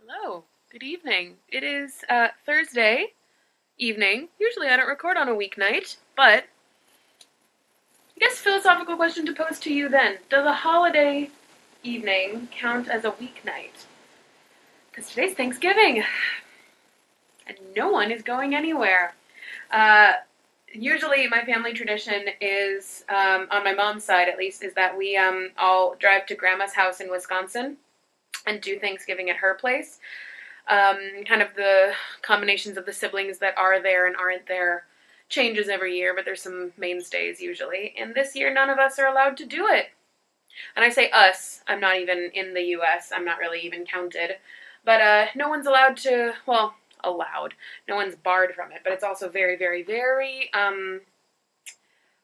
Hello, good evening. It is Thursday evening. Usually I don't record on a weeknight, but I guess philosophical question to pose to you then. Does a holiday evening count as a weeknight? Because today's Thanksgiving, and no one is going anywhere. Uh, Usually my family tradition is, on my mom's side at least, is that we all drive to Grandma's house in Wisconsin and do Thanksgiving at her place. Kind of the combinations of the siblings that are there and aren't there changes every year, but there's some mainstays usually. And this year, none of us are allowed to do it. And I say us, I'm not even in the US, I'm not really even counted. But no one's allowed to, well, allowed. No one's barred from it, but it's also very, very, very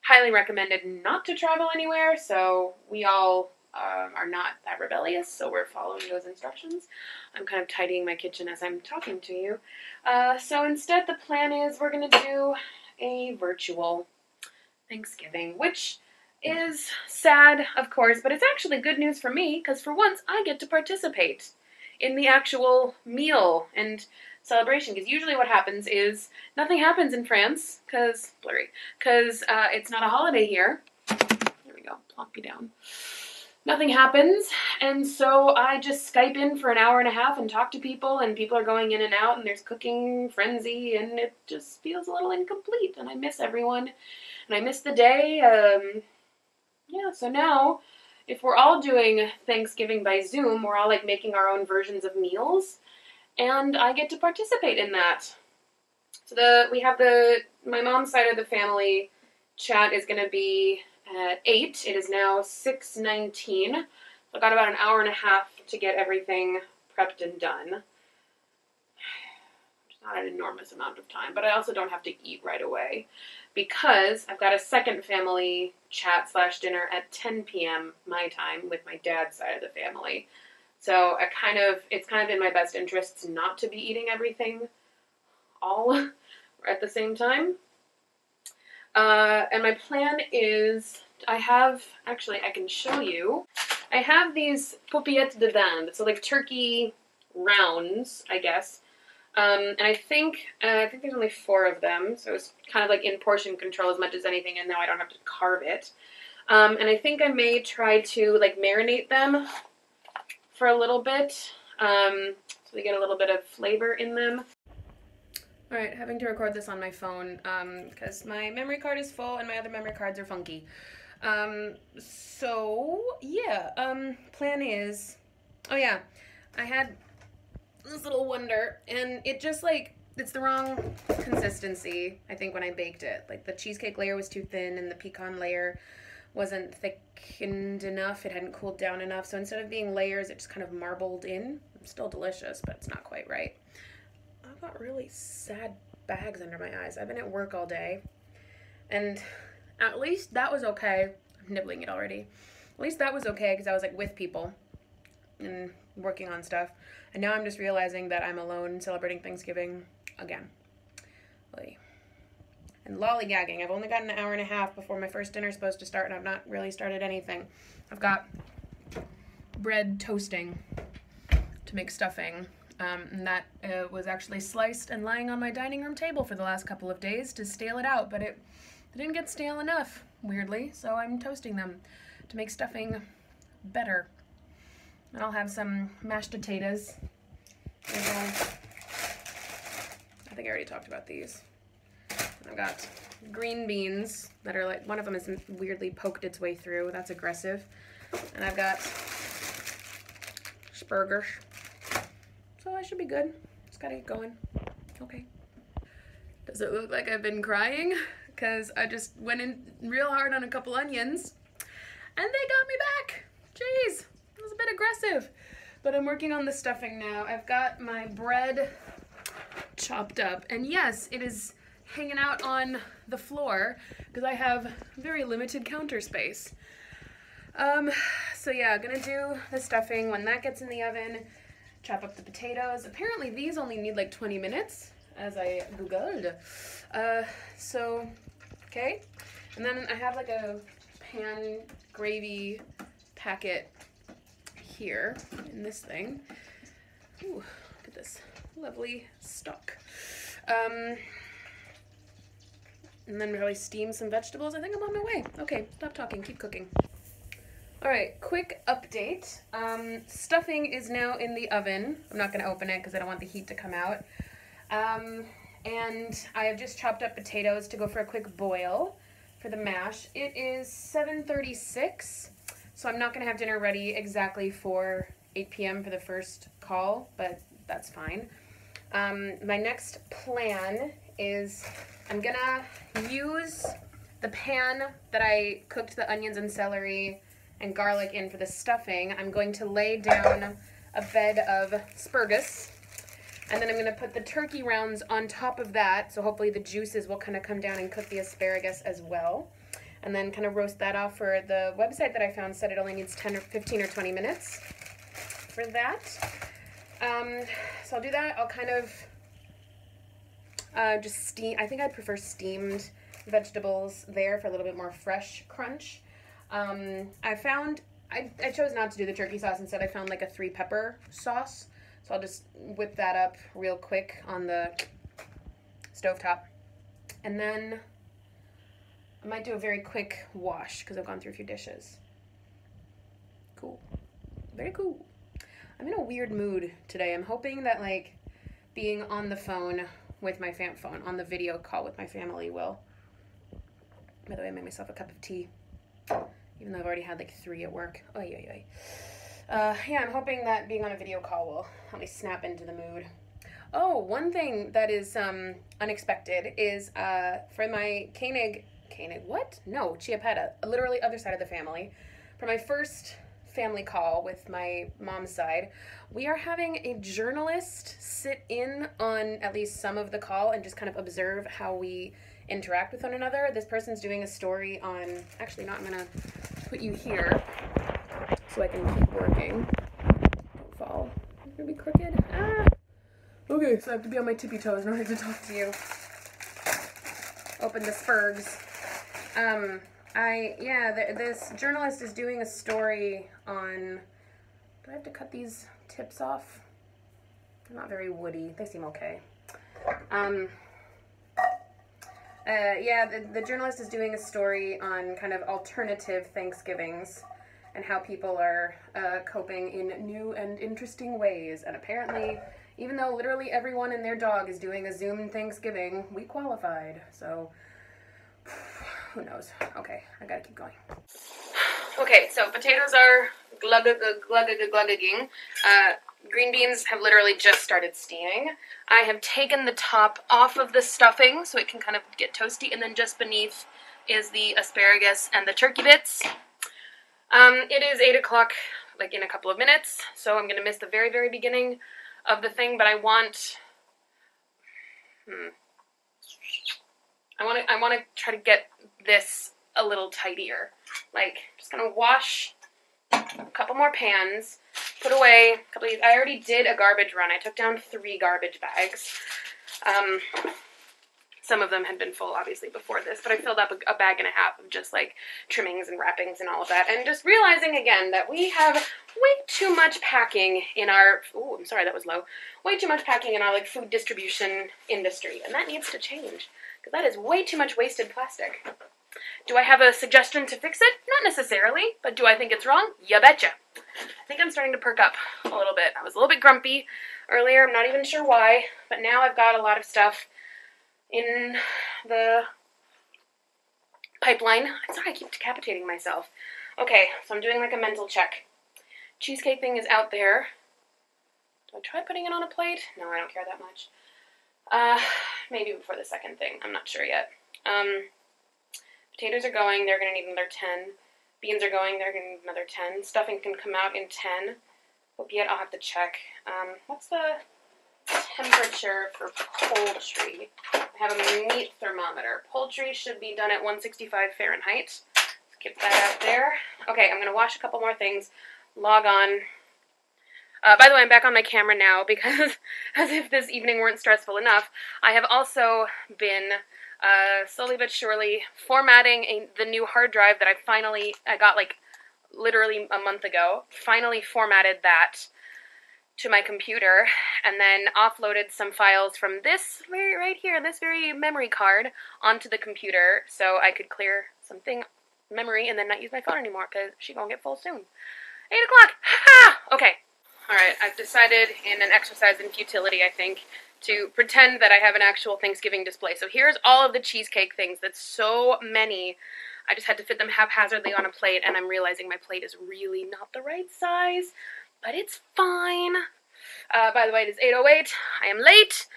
highly recommended not to travel anywhere, so we all are not that rebellious, so we're following those instructions. I'm kind of tidying my kitchen as I'm talking to you. So instead, the plan is we're going to do a virtual Thanksgiving, which is sad, of course, but it's actually good news for me, because for once, I get to participate in the actual meal and celebration, because usually what happens is nothing happens in France, because it's not a holiday here. There we go, plonk you down. Nothing happens, and so I just Skype in for an hour and a half and talk to people, and people are going in and out, and there's cooking frenzy, and it just feels a little incomplete, and I miss everyone, and I miss the day. Yeah, so now, if we're all doing Thanksgiving by Zoom, we're all like making our own versions of meals, and I get to participate in that. So we have my mom's side of the family chat is going to be at 8. It is now 6:19. So I've got about an hour and a half to get everything prepped and done. It's not an enormous amount of time, but I also don't have to eat right away because I've got a second family chat / dinner at 10 p.m. my time with my dad's side of the family. So it's kind of in my best interests not to be eating everything all at the same time. And my plan is, I can show you. I have these paupiètes de dinde, so like turkey rounds, I guess. And I think there's only 4 of them, so it's kind of like in portion control as much as anything, and now I don't have to carve it. And I think I may try to like marinate them for a little bit, so they get a little bit of flavor in them. Alright, having to record this on my phone, because my memory card is full and my other memory cards are funky. Plan is, I had this little wonder, and it just it's the wrong consistency, I think, when I baked it. Like, the cheesecake layer was too thin and the pecan layer wasn't thickened enough, it hadn't cooled down enough, so instead of being layers, it just kind of marbled in. It's still delicious, but it's not quite right. I've got really sad bags under my eyes. I've been at work all day, and at least that was okay. I'm nibbling it already. At least that was okay, because I was like with people and working on stuff, and now I'm just realizing that I'm alone celebrating Thanksgiving again. And lollygagging. I've only got an hour and a half before my first dinner's supposed to start, and I've not really started anything. I've got bread toasting to make stuffing. And that was actually sliced and lying on my dining room table for the last couple of days to stale it out, but it didn't get stale enough, weirdly, so I'm toasting them to make stuffing better. And I'll have some mashed potatoes. I think I already talked about these. And I've got green beans that are one of them has weirdly poked its way through. That's aggressive. And I've got spurgers. So I should be good. Just gotta get going. Okay. Does it look like I've been crying? Because I just went in real hard on a couple onions, and they got me back. Jeez, it was a bit aggressive. But I'm working on the stuffing now. I've got my bread chopped up, and yes, it is hanging out on the floor because I have very limited counter space. So yeah, gonna do the stuffing. When that gets in the oven, chop up the potatoes. Apparently these only need like 20 minutes, as I googled. Okay. And then I have like a pan gravy packet here in this thing. Ooh, look at this lovely stock. And then probably steam some vegetables. I think I'm on my way. Okay, stop talking, keep cooking. All right, quick update. Stuffing is now in the oven. I'm not gonna open it because I don't want the heat to come out. And I have just chopped up potatoes to go for a quick boil for the mash. It is 7:36, so I'm not gonna have dinner ready exactly for 8 p.m. for the first call, but that's fine. My next plan is I'm gonna use the pan that I cooked the onions and celery and garlic in for the stuffing. I'm going to lay down a bed of asparagus, and then I'm going to put the turkey rounds on top of that, so hopefully the juices will kind of come down and cook the asparagus as well. And then kind of roast that off. For the website that I found said it only needs 10 or 15 or 20 minutes for that. So I'll do that. I'll kind of just steam. I think I'd prefer steamed vegetables there for a little bit more fresh crunch. I chose not to do the turkey sauce. Instead, I found like a 3-pepper sauce. So I'll just whip that up real quick on the stovetop. And then I might do a very quick wash because I've gone through a few dishes. Cool. Very cool. I'm in a weird mood today. I'm hoping that like being on the phone with my phone, on the video call with my family will. By the way, I made myself a cup of tea. Even though I've already had like 3 at work. Oy, oy, oy. Yeah, I'm hoping that being on a video call will help me snap into the mood. Oh, one thing that is unexpected is for my Koenig, what? No, Chiappetta, literally other side of the family. For my first family call with my mom's side, we are having a journalist sit in on at least some of the call and just kind of observe how we interact with one another. This person's doing a story on, actually not, I'm gonna put you here so I can keep working. Don't fall. I'm gonna be crooked. Ah! Okay, so I have to be on my tippy toes in order to talk to you. Open the spurgs. This journalist is doing a story on, do I have to cut these tips off? They're not very woody. They seem okay. The journalist is doing a story on kind of alternative Thanksgivings and how people are coping in new and interesting ways. And apparently, even though literally everyone and their dog is doing a Zoom Thanksgiving, we qualified. So, who knows? Okay, I gotta keep going. Okay, so potatoes are glugging. Green beans have literally just started steaming. I have taken the top off of the stuffing so it can kind of get toasty, and then just beneath is the asparagus and the turkey bits. It is 8 o'clock, like in a couple of minutes, so I'm going to miss the very, very beginning of the thing, but I want to try to get this a little tidier. Like, just going to wash a couple more pans, put away a couple of these. I already did a garbage run. I took down 3 garbage bags. Some of them had been full, obviously, before this, but I filled up a bag and a half of just, like, trimmings and wrappings and all of that, and just realizing, again, that we have way too much packing in our, ooh, I'm sorry, that was low, way too much packing in our, like, food distribution industry, and that needs to change, because that is way too much wasted plastic. Do I have a suggestion to fix it? Not necessarily, but do I think it's wrong? You betcha. I think I'm starting to perk up a little bit. I was a little bit grumpy earlier, I'm not even sure why, but now I've got a lot of stuff in the pipeline. I'm sorry, I keep decapitating myself. Okay, so I'm doing like a mental check. Cheesecake thing is out there. Do I try putting it on a plate? No, I don't care that much. Maybe before the second thing. I'm not sure yet. Potatoes are going. They're going to need another 10. Beans are going. They're going to need another 10. Stuffing can come out in 10. Opiate, I'll have to check. What's the temperature for poultry? I have a meat thermometer. Poultry should be done at 165 Fahrenheit. Skip that out there. Okay, I'm going to wash a couple more things. Log on. By the way, I'm back on my camera now because, as if this evening weren't stressful enough, I have also been slowly but surely formatting the new hard drive that I got like literally a month ago. Finally formatted that to my computer and then offloaded some files from this right here, this very memory card, onto the computer so I could clear something memory and then not use my phone anymore because she gonna get full soon. 8 o'clock! Ha! Okay. Alright, I've decided in an exercise in futility, I think, to pretend that I have an actual Thanksgiving display. So here's all of the cheesecake things. That's so many. I just had to fit them haphazardly on a plate, and I'm realizing my plate is really not the right size, but it's fine. By the way, it is 8:08. I am late.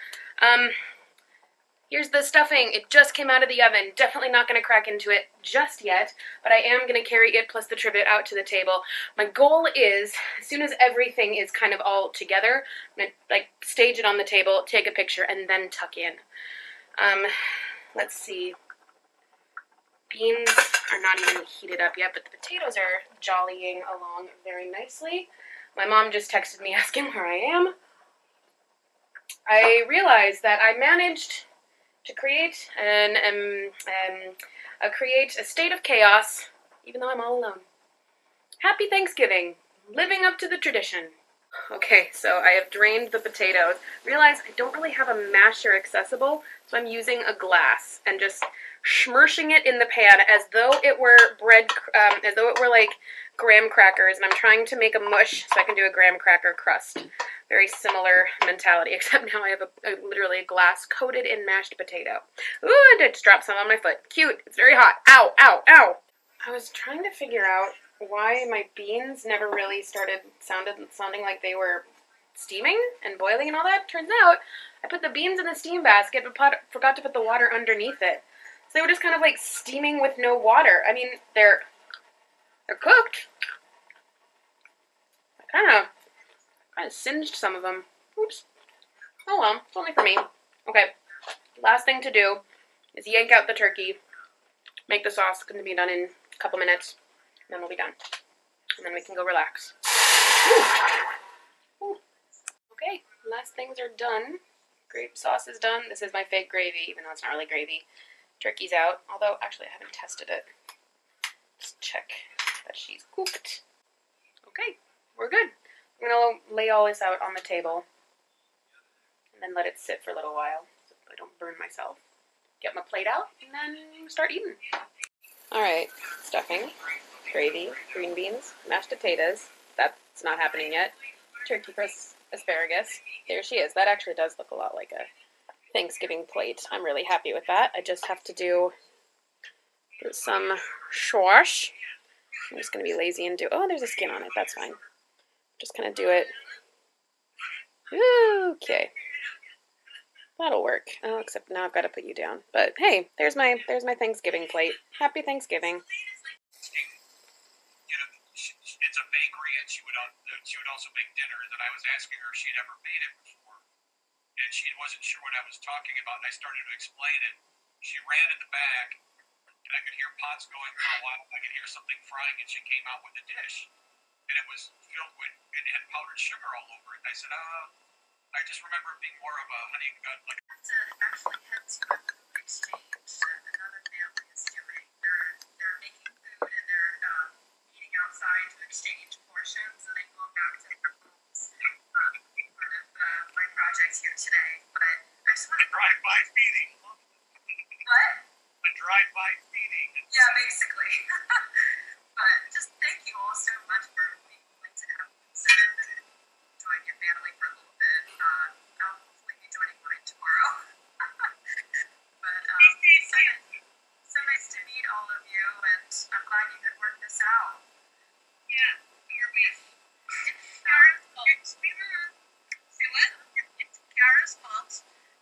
Here's the stuffing. It just came out of the oven. Definitely not going to crack into it just yet, but I am going to carry it plus the trivet out to the table. My goal is, as soon as everything is kind of all together, I'm going to like stage it on the table, take a picture, and then tuck in. Let's see. Beans are not even heated up yet, but the potatoes are jollying along very nicely. My mom just texted me asking where I am. I realized that I managed to create create a state of chaos, even though I'm all alone. Happy Thanksgiving! Living up to the tradition. Okay, so I have drained the potatoes. Realize I don't really have a masher accessible, so I'm using a glass and just smurshing it in the pan as though it were as though it were like graham crackers, and I'm trying to make a mush so I can do a graham cracker crust. Very similar mentality, except now I have literally a glass coated in mashed potato. Ooh, I did just drop some on my foot. Cute. It's very hot. Ow, ow, ow. I was trying to figure out why my beans never really started sounding like they were steaming and boiling and all that. Turns out I put the beans in the steam basket but forgot to put the water underneath it. So they were just kind of like steaming with no water. I mean, they're cooked. I kind of singed some of them. Oops. Oh well, it's only for me. Okay, last thing to do is yank out the turkey, make the sauce. It's going to be done in a couple minutes, and then we'll be done. And then we can go relax. Ooh. Ooh. Okay, last things are done. Grape sauce is done. This is my fake gravy, even though it's not really gravy. Turkey's out, although actually I haven't tested it. Just check that she's cooked. Okay, we're good. I'm going to lay all this out on the table and then let it sit for a little while so I don't burn myself. Get my plate out and then start eating. Alright, stuffing, gravy, green beans, mashed potatoes. That's not happening yet. Turkey crust, asparagus. There she is. That actually does look a lot like a Thanksgiving plate. I'm really happy with that. I just have to do some squash. I'm just going to be lazy and do... Oh, there's a skin on it. That's fine. Just kind of do it. Okay. That'll work. Oh, except now I've got to put you down. But hey, there's my Thanksgiving plate. Happy Thanksgiving. It's a bakery, and she would also make dinners. And I was asking her if she'd ever made it before, and she wasn't sure what I was talking about. And I started to explain it. She ran in the back, and I could hear pots going for a while. I could hear something frying, and she came out with a dish, and it was filled with and had powdered sugar all over it. And I said, I just remember it being more of a honey and gut, like. To actually head to a food exchange that another family is doing. They're making food and they're eating outside to exchange portions, and they go back to their homes. Part of my project here today, but I just want to drive-by feeding. What? A drive-by feeding. Yeah, basically. But just thank you all so much for being willing to have food served and join your family for a little bit. I'll hopefully be joining mine tomorrow. But so nice to meet all of you, and I'm glad you could work this out. Yeah, it's Kiara's fault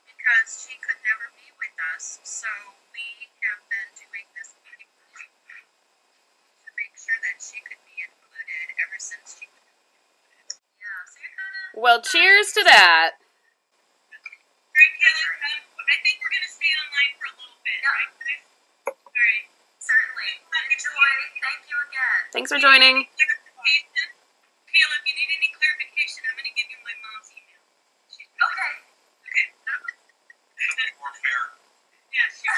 because she could never be with us, so we have been doing this meeting to make sure that she could be included ever since she could be included. Yeah, so you're kind of... Well, cheers to that. Right, Taylor, I think we're going to stay online for a little bit, Yeah. right? All right. Certainly. Enjoy. Thank you again. Thanks for joining. Clarification. Kayla, if you need any clarification, I'm going to give you my mom's email. Okay. Okay. It'll be more fair. Yeah, sure.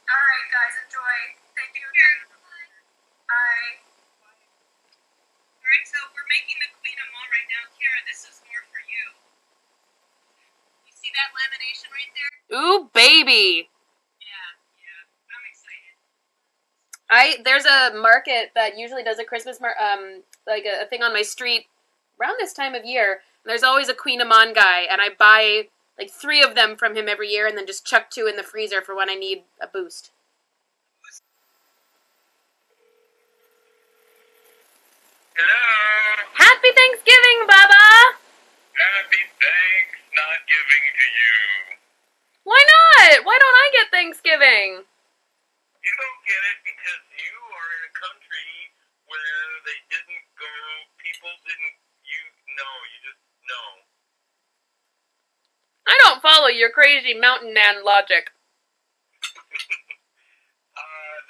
All right, guys. Enjoy. Thank you again. Bye. All right, so we're making the quinoa right now. Here, this is more for you. You see that lamination right there? Ooh, baby. Yeah. I'm excited. There's a market that usually does a Christmas like a thing on my street around this time of year. There's always a Queen Amman guy, and I buy like 3 of them from him every year, and then just chuck 2 in the freezer for when I need a boost. Hello. Happy Thanksgiving, Baba! Happy Thanksgiving to you. Why not? Why don't I get Thanksgiving? You don't get it because you are in a country where they didn't go, people didn't, you just know. I don't follow your crazy mountain man logic.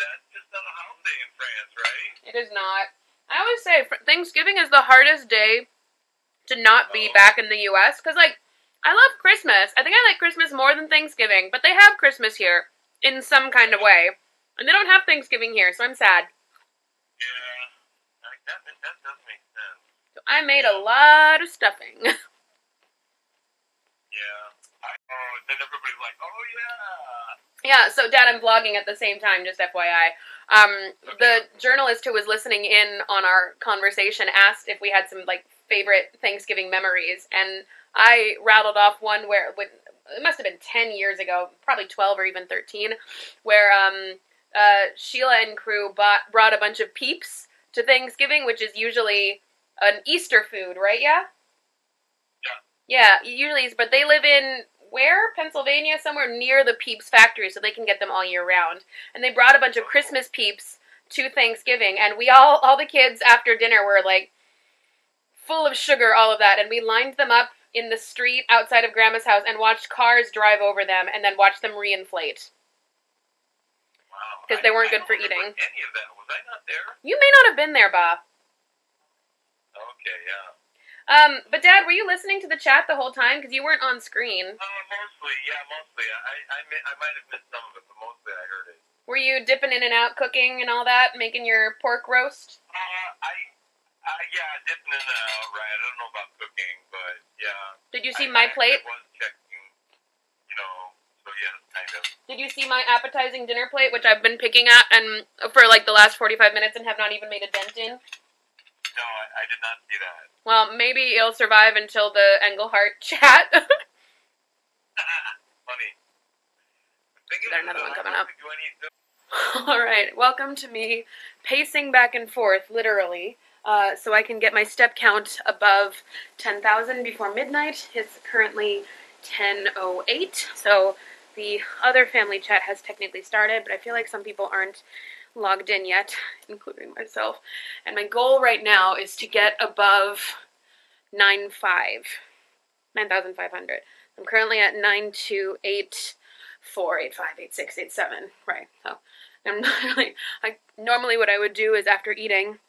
That's just not a holiday in France, right? It is not. I always say Thanksgiving is the hardest day to not be back in the U.S. Because, like, I love Christmas. I think I like Christmas more than Thanksgiving. But they have Christmas here in some kind of way. And they don't have Thanksgiving here, so I'm sad. Yeah, that does make sense. So I made a lot of stuffing. Yeah. Then everybody's like, oh, yeah. Yeah, so Dad, I'm vlogging at the same time, just FYI. The journalist who was listening in on our conversation asked if we had some, like, favorite Thanksgiving memories, and I rattled off one where, it must have been 10 years ago, probably 12 or even 13, where Sheila and crew brought a bunch of Peeps to Thanksgiving, which is usually an Easter food, right, yeah? Yeah, usually, but they live in, where? Pennsylvania? Somewhere near the Peeps factory, so they can get them all year round. And they brought a bunch of Christmas Peeps to Thanksgiving, and we all the kids after dinner were, like, full of sugar, all of that, and we lined them up in the street outside of Grandma's house and watched cars drive over them and then watched them reinflate. Wow. Because they weren't good for eating. Any of that. Was I not there? You may not have been there, Ba. Okay, yeah. But Dad, were you listening to the chat the whole time? Because you weren't on screen. Mostly. I might have missed some of it, but mostly I heard it. Were you dipping in and out cooking and all that, making your pork roast? Yeah, dipping in and out, right. I don't know about cooking, but yeah. Did you see my plate? I was checking, so yeah, kind of. Did you see my appetizing dinner plate, which I've been picking at and for like the last 45 minutes and have not even made a dent in? No, I did not see that. Well, maybe it'll survive until the Englehart chat. Funny. There's another one coming up. All right, welcome to me pacing back and forth, literally, so I can get my step count above 10,000 before midnight. It's currently 10:08, so the other family chat has technically started, but I feel like some people aren't logged in yet, including myself. And my goal right now is to get above 9,500. I'm currently at 928,485,86,87. Right. So I'm not really. Normally what I would do is after eating,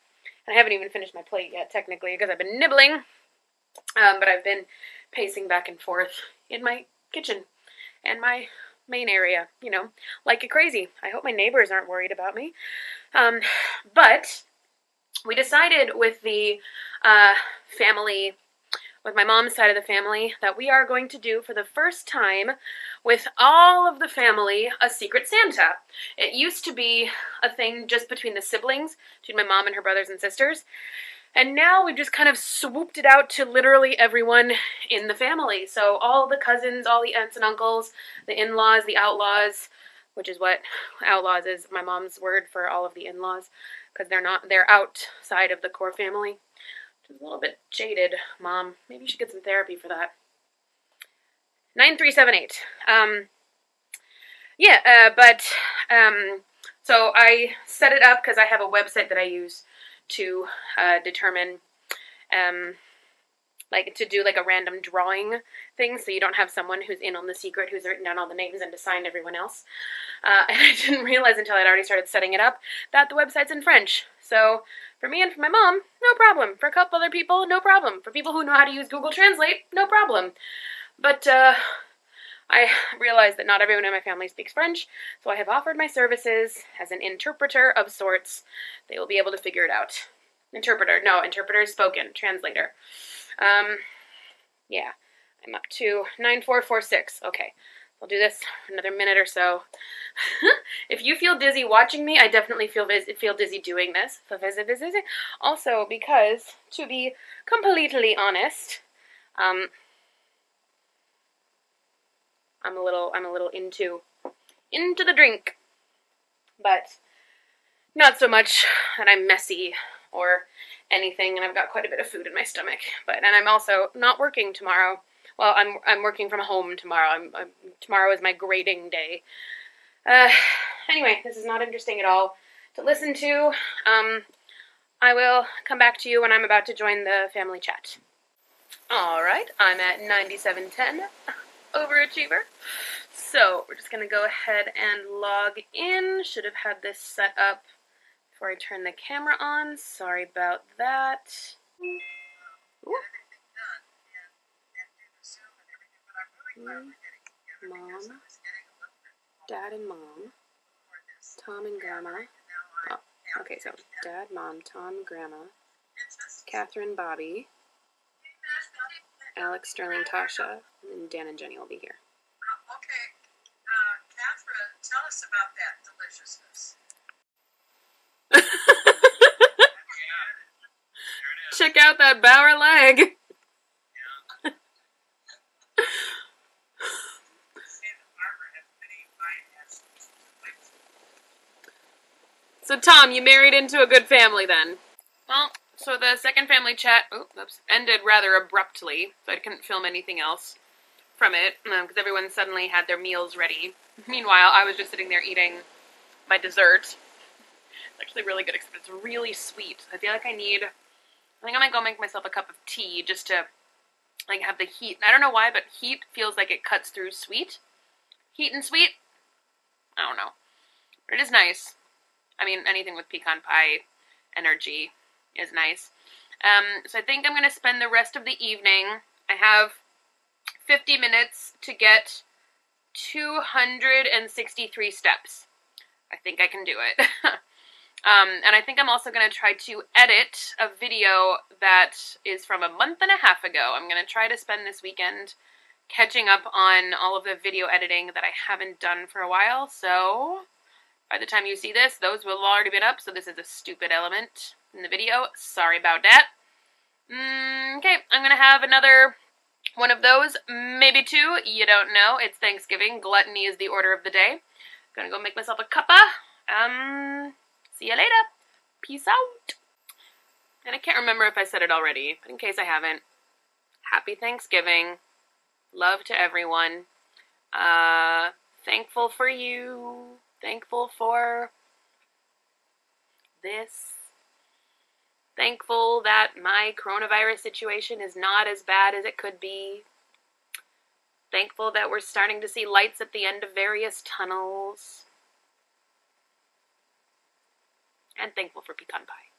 and I haven't even finished my plate yet technically because I've been nibbling, but I've been pacing back and forth in my kitchen and my main area, like crazy. I hope my neighbors aren't worried about me. But we decided with the family, with my mom's side of the family, that we are going to do for the first time with all of the family a Secret Santa. It used to be a thing just between the siblings, between my mom and her brothers and sisters. And now we've just kind of swooped it out to literally everyone in the family. So all the cousins, all the aunts and uncles, the in-laws, the outlaws, which is what outlaws is my mom's word for all of the in-laws, because they're outside of the core family. Which is a little bit jaded, Mom. Maybe you should get some therapy for that. 9378. So I set it up because I have a website that I use to determine, to do like a random drawing thing, so you don't have someone who's in on the secret who's written down all the names and assigned everyone else. And I didn't realize until I'd already started setting it up that the website's in French. So for me and for my mom, no problem. For a couple other people, no problem. For people who know how to use Google Translate, no problem. But I realized that not everyone in my family speaks French, so I have offered my services as an interpreter of sorts. They will be able to figure it out. Interpreter is spoken. Translator. Yeah, I'm up to 9446. Okay, I'll do this for another minute or so. If you feel dizzy watching me, I definitely feel dizzy doing this. Also, because to be completely honest, I'm a little into the drink, but not so much that I'm messy or anything, and I've got quite a bit of food in my stomach. And I'm also not working tomorrow. Well, I'm working from home tomorrow. Tomorrow is my grading day. Anyway, this is not interesting at all to listen to. I will come back to you when I'm about to join the family chat. All right, I'm at 9710, overachiever. So we're just going to go ahead and log in. Should have had this set up before I turn the camera on. Sorry about that. Ooh. Mom, Dad and Mom, Tom and Grandma. Oh, okay, so Dad, Mom, Tom, Grandma, Catherine, Bobby, Alex, Sterling, Tasha, and Dan and Jenny will be here. Okay, Catherine, tell us about that deliciousness. Check out that Bauer leg. So Tom, you married into a good family then. Well, so the second family chat ended rather abruptly, so I couldn't film anything else from it, because everyone suddenly had their meals ready. Meanwhile, I was just sitting there eating my dessert. It's actually really good, except it's really sweet. I feel like I might go make myself a cup of tea just to, like, have the heat. I don't know why, but heat feels like it cuts through sweet. Heat and sweet? I don't know. But it is nice. I mean, anything with pecan pie energy is nice. So I think I'm going to spend the rest of the evening. I have 50 minutes to get 263 steps. I think I can do it. And I think I'm also going to try to edit a video that is from a month and a half ago. I'm going to try to spend this weekend catching up on all of the video editing that I haven't done for a while. So by the time you see this, those will have already been up. So this is a stupid element in the video. Sorry about that. Okay, I'm going to have another one of those, maybe two, you don't know. It's Thanksgiving. Gluttony is the order of the day. Gonna go make myself a cuppa. See you later. Peace out. And I can't remember if I said it already, but in case I haven't, happy Thanksgiving. Love to everyone. Thankful for you. Thankful for this. Thankful that my coronavirus situation is not as bad as it could be. Thankful that we're starting to see lights at the end of various tunnels. And thankful for pecan pie.